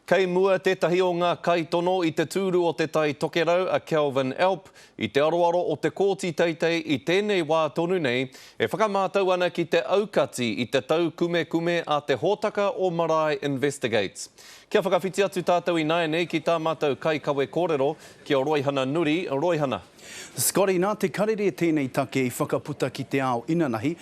Kei mua tētahi o ngā kaitono I te tūru o te tai tokerau a Kelvin Alp I te aroaro o te kōti teitei I tēnei wā tonu nei e whakamātau ana ki te aukati I te tau kume kume a te hōtaka o Marae Investigates. Kia whakawhiti atu tātou I nae nei ki tā mātou kai kawe kōrero ki o Roihana Nuri, Roihana. Scotty, nā te karere tēnei take I whakaputa ki te ao inanahi,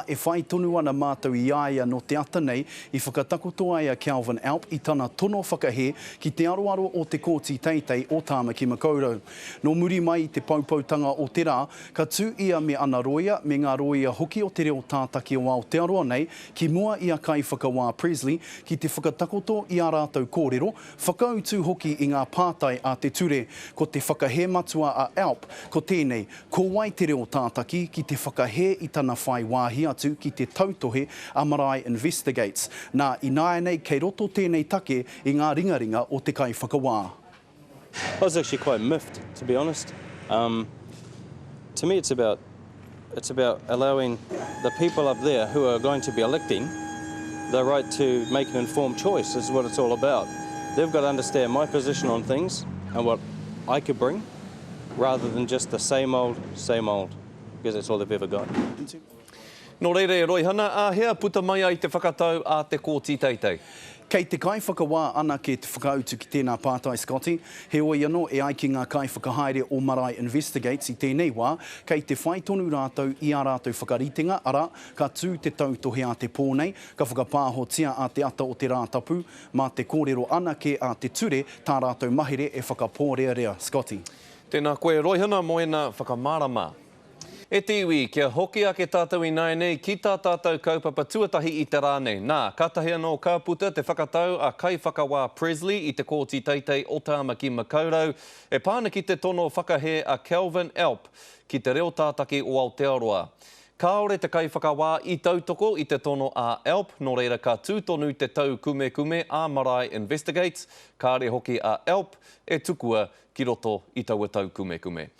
e whai tonu ana mātou I aia no te ata nei I whakatakoto ai a Kelvin Alp I tana tono whakahe ki te aroaro o te kōti teitei o Tāmaki Makaurau. No muri mai I te paupautanga o te rā, ka tū ia me ana roia, me ngā roia hoki o te reo tātaki o Aotearoa nei, ki mua ia kai whakawā Presley, ki te whakatakoto I a rātou kōrero, whakautu hoki I ngā pātai a te ture, ko te whakahe matua a Alp, ko tēnei, ko wai te reo tātaki ki te whakahe I tana whai wāhi atu ki te tautohe a Marae Investigates. Nā I nae nei kei roto tēnei take I ngā ringaringa o te kai whakawā. I was actually quite miffed, to be honest. To me, it's about allowing the people up there who are going to be electing the right to make an informed choice. Is what it's all about. They've got to understand my position on things and what I could bring, rather than just the same old, because that's all they've ever got. No reire, Roihana, hea puta mai ai te whakatau a te kōti teitei. Kei te kai whakawā ana ke te whakautu ki tēnā pātai, Scotty, he oi anō e ai ki ngā kai whakahaere o Marae Investigates I tēnei wā, kei te whai tonu rātou I a rātou whakaritenga, ara, ka tū te tautohe a te pōnei, ka whakapāhotia a te ata o te rātapu, mā te kōrero anake a te ture, tā rātou mahere e whakapōrea, Scotty. Tēnā koe Roihana moena whakamārama. E te iwi, kia hoki ake tātou I nae nei ki tā tātou kaupapa tuatahi I te rānei. Nā, katahi anō ka puta te whakatau a kai whakawā Presley I te kōti teitei o Tāmaki Makaurau, e pāna ki te tono whakahe a Kelvin Alp ki te reo tātaki o Aotearoa. Kāore te kai whakawā I tautoko I te tono a Alp, no reira ka tūtonu te tau kume kume a Marae Investigates, kāre hoki a Alp e tukua ki roto I taua tau kume kume.